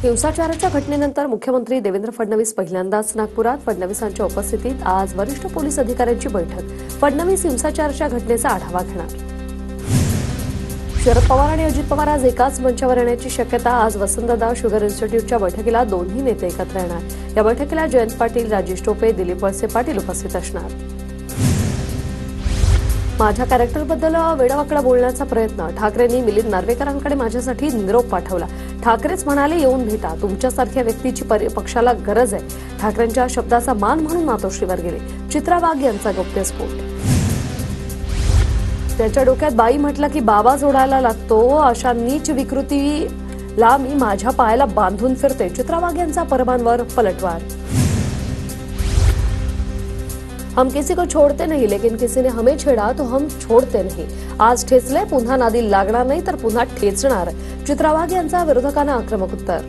हिंसाचाराच्या घटनेनंतर मुख्यमंत्री देवेंद्र फडणवीस पहिल्यांदाच नागपुरात. फडणवीसांच्या उपस्थितीत आज वरिष्ठ पोलीस अधिकाऱ्यांची बैठक. फडणवीस हिंसाचाराच्या घटनेचा आढावा घेणार. शरद पवार आणि अजित पवार आज एकाच मंचावर येण्याची शक्यता. आज वसंतदादा शुगर इन्स्टिट्यूटच्या बैठकीला दोन्ही नेते एकत्र येणार. या बैठकीला जयंत पाटील, राजेश टोपे, दिलीप वळसे पाटील उपस्थित असणार. माझ्या कॅरेक्टरबद्दल वेडावाकडा बोलण्याचा प्रयत्न. ठाकरेंनी मिलिंद नार्वेकरांकडे माझ्यासाठी निरोप पाठवला. ठाकरेच म्हणाले, येऊन भेटा, तुमच्यासारख्या व्यक्तीची पक्षाला गरज आहे. ठाकरेंच्या शब्दाचा मान म्हणून मातोश्रीवर गेले. चित्रा वाघ यांचा गौप्यस्फोट. त्याच्या डोक्यात बाई म्हटलं की बाबा जोडायला लागतो, अशा नीच विकृतीला मी माझ्या पायाला बांधून फिरते. चित्रा वाघ यांचा परमांवर पलटवार. हम किसी को छोड़ते नहीं, लेकिन किसी ने हमें छेड़ा तो हम छोड़ते नहीं. आज ठेचले, पुन्हा नादी लागणार नाही तर पुन्हा ठेचणार. चित्रा वाघ यांचा विरोधकांना आक्रमक उत्तर.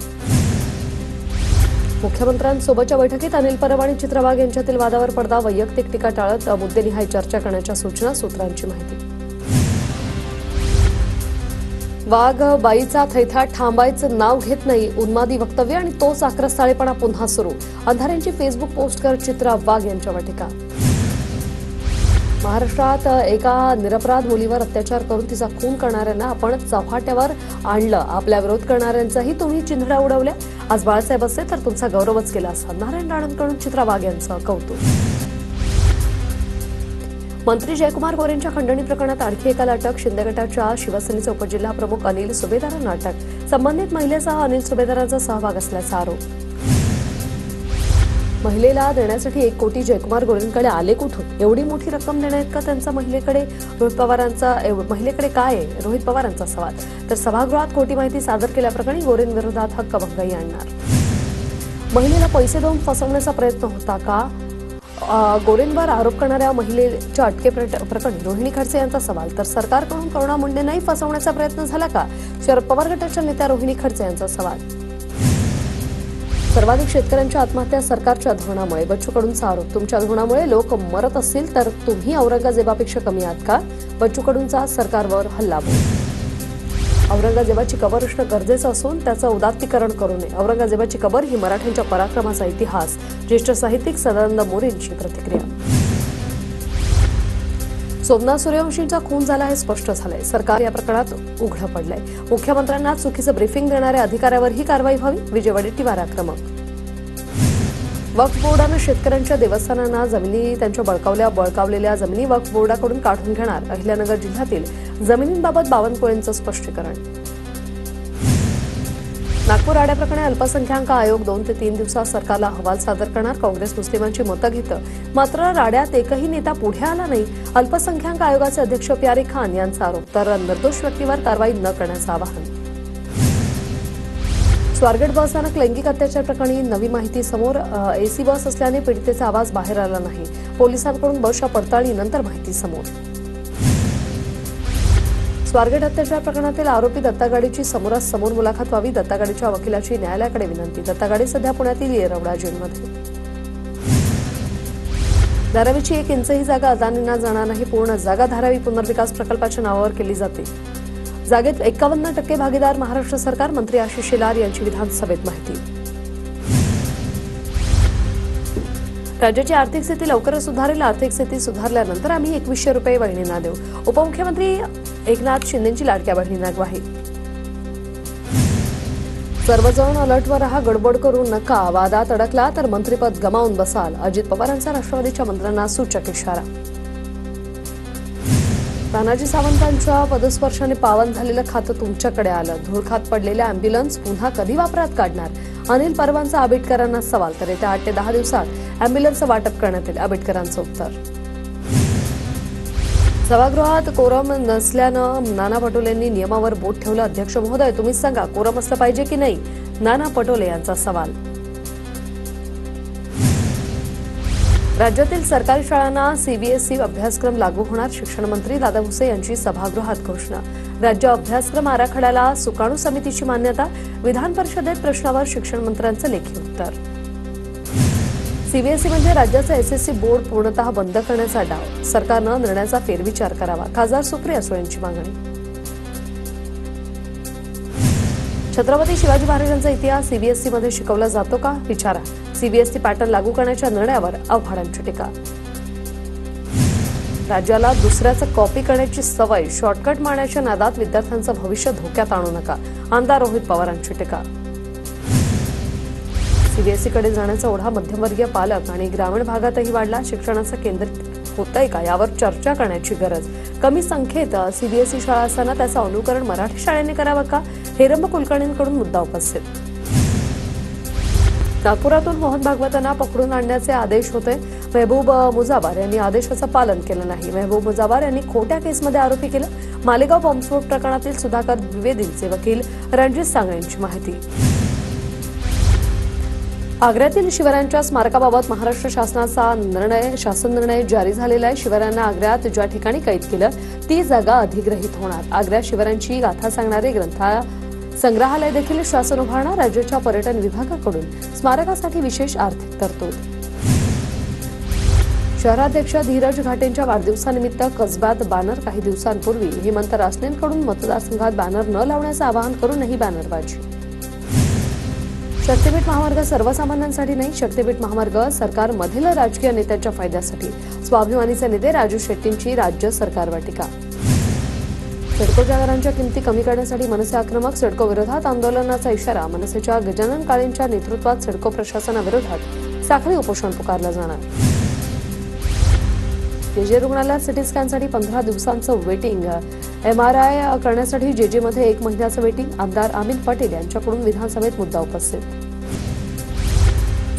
मुख्यमंत्र्यांसोबतच्या बैठकीत अनिल परब आणि चित्रा वाघ यांच्यातील वादावर पडदा. वैयक्तिक टीका टाळत मुद्देनिहाय चर्चा करण्याच्या सूचना. सूत्रांची माहिती. वाघ बाईचा थैथाट थांबायचं नाव घेत नाही. उन्मादी वक्तव्य आणि तोच आक्रस्ताळेपणा पुन्हा सुरू. अंधाऱ्यांची फेसबुक पोस्ट कर चित्रा वाघ यांच्यावर टीका. महाराष्ट्रात एका निरपराध मुलीवर अत्याचार करून तिचा खून करणाऱ्यांना आपण चव्हाट्यावर आणलं. आपल्या विरोध करणाऱ्यांचाही तुम्ही चिंधड्या उडवल्या. आज बाळासाहेब असते तर तुमचा गौरवच केला असता. नारायण राणेंकडून चित्रा वाघ यांचं कौतुक. मंत्री जयकुमार गोरेंच्या खंडणी प्रकरणात आणखी एकाला अटक. शिंदे गटाच्या शिवसेनेचे उपजिल्हा प्रमुख अनिल सुभेदारांना अटक. संबंधित महिलेसह अनिल सुभेदारांचा सहभाग असल्याचा आरोप. महिलेला देण्यासाठी 1 कोटी जयकुमार गोरेंकडे आले कुठून? एवढी मोठी रक्कम देण्याइतका त्यांचा महिलेकडे काय आहे? रोहित पवारांचा सवाल. तर सभागृहात खोटी माहिती सादर केल्याप्रकरणी गोरेंविरोधात हक्कभंगही आणणार. महिलेला पैसे देऊन फसवण्याचा प्रयत्न होता का? गोरेंवर आरोप करणाऱ्या महिलेच्या अटकेप्रकरणी रोहिणी खडसे यांचा सवाल. तर सरकारकडून करुणा मुंडेंनाही फसवण्याचा प्रयत्न झाला का? शरद पवार गटाच्या नेत्या रोहिणी खडसे यांचा सवाल. सर्वाधिक शेतकऱ्यांच्या आत्महत्या सरकारच्या धोरणामुळे. बच्चू कडूंचा आरोप. तुमच्या धोरणामुळे लोक मरत असतील तर तुम्ही औरंगजेबापेक्षा कमी आहात का? बच्चू कडूंचा सरकारवर हल्लाबोल. औरंगजेबाची कबर असणं गरजेचं असून त्याचं उदात्तीकरण करू नये. औरंगजेबाची कबर ही मराठ्यांच्या पराक्रमाचा इतिहास. ज्येष्ठ साहित्यिक सदानंद मोरेंची प्रतिक्रिया. सोमनाथ सूर्यवंशींचा खून झाला हे स्पष्ट झालंय. सरकार या प्रकरणात उघडं पडलंय. मुख्यमंत्र्यांना चुकीचं ब्रीफिंग देणाऱ्या अधिकाऱ्यावर ही कारवाई व्हावी. विजय वडेट्टीवार आक्रमक. वक्फ बोर्डानं शेतकऱ्यांच्या देवस्थानांना जमिनी त्यांच्या बळकावलेल्या जमिनी वक्फ बोर्डाकडून काढून घेणार. अहिल्यानगर जिल्ह्यातील जमिनींबाबत बावनकुळेंचं स्पष्टीकरण. नागपूर राड्या प्रकरणी अल्पसंख्याक आयोग 2 ते 3 दिवसात सरकारला अहवाल सादर करणार. काँग्रेस मुस्लिमांची मतं घेतं, मात्र राड्यात एकही नेता पुढे आला नाही. अल्पसंख्याक आयोगाचे अध्यक्ष प्यारे खान यांचा आरोप. तर निर्दोष व्यक्तीवर कारवाई न करण्याचं आवाहन. स्वारगेट बस स्थानक लैंगिक अत्याचार प्रकरणी नवी माहिती समोर. एसी बस असल्याने पीडितेचा आवाज बाहेर आला नाही. पोलिसांकडून बसच्या पडताळणीनंतर माहिती समोर. स्वारगेट अत्याचार प्रकरणातील आरोपी दत्तागाडीची समोरासमोर मुलाखत व्हावी. दत्तागाडीच्या वकिलाची न्यायालयाकडे विनंती. दत्तागाडी सध्या पुण्यातील येरवडा जेलमध्ये. धारावीची 1 इंचही जागा अदानींना जाणार नाही. पूर्ण जागा धारावी पुनर्विकास प्रकल्पाच्या नावावर केली जाते. जागेत 51% भागीदार महाराष्ट्र सरकार. मंत्री आशिष शेलार यांची विधानसभेत माहिती. राज्याची आर्थिक स्थिती लवकरच सुधारेल. आर्थिक स्थिती सुधारल्यानंतर आम्ही 2100 रुपये बहिणींना देऊ. उपमुख्यमंत्री एकनाथ शिंदेंची लाडक्या बहिणींना ग्वाही. सर्वजण अलर्टवर राहा, गडबड करू नका. वादात अडकला तर मंत्रिपद गमावून बसाल. अजित पवारांचा राष्ट्रवादीच्या मंत्र्यांना सूचक इशारा. तानाजी सावंतांच्या पदस्पर्शाने पावन झालेलं खातं तुमच्याकडे आलं. धूळखात पडलेल्या अँब्युलन्स पुन्हा कधी वापरात काढणार? अनिल परबांचा आंबेडकरांना सवाल. तर येत्या 8 ते 10 दिवसात अँब्युलन्सचं वाटप करण्यात येईल. आंबेडकरांचं उत्तर. सभागृहात कोरम नसल्यानं नाना पटोलेंनी नियमावर बोट ठेवलं. अध्यक्ष महोदय, तुम्हीच सांगा, कोरम असलं पाहिजे की नाही? नाना पटोले यांचा सवाल. राज्यातील सरकारी शाळांना सीबीएसई अभ्यासक्रम लागू होणार. शिक्षण मंत्री दादा भुसे यांची सभागृहात घोषणा. राज्य अभ्यासक्रम आराखड्याला सुकाणू समितीची मान्यता. विधान परिषदेत प्रश्नावर शिक्षण मंत्र्यांचं लेखी उत्तर. सीबीएसई म्हणजे राज्याचं एसएससी बोर्ड पूर्णतः बंद करण्याचा डाव. सरकारनं निर्णयाचा फेरविचार करावा. खासदार सुप्रिया सुळेंची मागणी. छत्रपती शिवाजी महाराजांचा इतिहास सीबीएसई मध्ये शिकवला जातो का? विचारा. सीबीएसई पॅटर्न लागू करण्याच्या निर्णयावर आव्हाडांची टीका. राज्याला दुसऱ्याचं कॉपी करण्याची सवय, शॉर्टकट मारण्याच्या नादात विद्यार्थ्यांचं भविष्य धोक्यात आणू नका. आमदार रोहित पवारांची टीका. सीबीएसईकडे जाण्याचा ओढा मध्यमवर्गीय पालक आणि ग्रामीण भागातही वाढला. शिक्षणाचं केंद्रित होतंय का यावर चर्चा करण्याची गरज. कमी संख्येत सीबीएसई शाळा असताना त्याचं अनुकरण मराठी शाळेने करावं का? हेरंब कुलकर्णींकडून मुद्दा उपस्थित. नागपुरातून मोहन भागवतांना पकडून आणण्याचे आदेश होते. महबूब मुजावर यांनी आदेशाचं पालन केलं नाही. महबूब मुजावर यांनी खोट्या केसमध्ये आरोपी केलं. मालेगाव बॉम्बस्फोट प्रकरणातील सुधाकर द्विवेदींचे वकील रणजित सांगळे यांची माहिती. आग्र्यातील शिवरायांच्या स्मारकाबाबत महाराष्ट्र शासन निर्णय जारी झालेला आहे. शिवरायांना आग्र्यात ज्या ठिकाणी कैद केलं ती जागा अधिग्रहित होणार. आग्र्यात शिवरायांची गाथा सांगणारे संग्रहालय देखील शासन उभारणार. राज्याच्या पर्यटन विभागाकडून स्मारकासाठी विशेष आर्थिक तरतूद. शहराध्यक्ष धीरज घाटेंच्या वाढदिवसानिमित्त कसब्यात बॅनर. काही दिवसांपूर्वी हेमंत रासनेंकडून मतदारसंघात बॅनर न लावण्याचं आवाहन करूनही बॅनरबाजी. शक्तीपीठ महामार्ग सर्वसामान्यांसाठी नाही. शक्तीपीठ महामार्ग सरकारमधील राजकीय नेत्यांच्या फायद्यासाठी. स्वाभिमानीचे नेते राजू शेट्टींची राज्य सरकारवर टीका. सिडकोच्या घरांच्या किमती कमी करण्यासाठी मनसे आक्रमक. सिडको विरोधात आंदोलनाचा इशारा. मनसेच्या गजानन काळेंच्या नेतृत्वात सिडको प्रशासनाविरोधात साखळी उपोषण पुकारलं जाणार. जेजे रुग्णालयात सिटी स्कॅनसाठी 15 दिवसांचं वेटिंग. एमआरआय करण्यासाठी जेजेमध्ये 1 महिन्याचं वेटिंग. आमदार अमित पटेल यांच्याकडून विधानसभेत मुद्दा उपस्थित.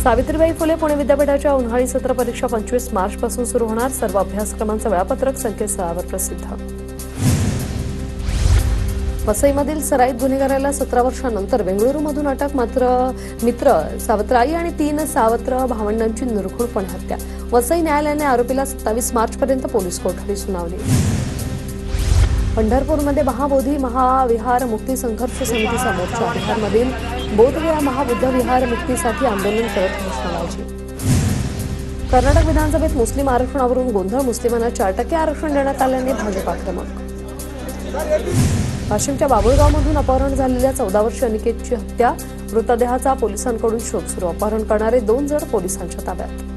सावित्रीबाई फुले पुणे विद्यापीठाच्या उन्हाळी सत्र परीक्षा 25 मार्चपासून सुरू होणार. सर्व अभ्यासक्रमांचं वेळापत्रक संकेतस्थळावर प्रसिद्ध. वसईमधील सराईत गुन्हेगाराला 17 वर्षांनंतर बेंगळुरूमधून अटक. मात्र मित्र सावत्राई आणि 3 सावत्र भावंडांची निर्घृणपणे हत्या. वसई न्यायालयाने आरोपीला 27 मार्चपर्यंत पोलीस कोठडी सुनावली. पंढरपूरमध्ये महाबोधी महाविहार मुक्ती संघर्ष समितीचा मोर्चा. बिहारमधील बोधगया महाबुद्ध विहार मुक्तीसाठी आंदोलन करत घोषणाबाजी. कर्नाटक विधानसभेत मुस्लिम आरक्षणावरून गोंधळ. मुस्लिमांना 4% आरक्षण देण्यात आल्याने भाजप आक्रमक. वाशिमच्या बाबुळगावमधून अपहरण झालेल्या 14 वर्षीय अनिकेतची हत्या. मृतदेहाचा पोलिसांकडून शोध सुरू. अपहरण करणारे 2 जण पोलिसांच्या ताब्यात.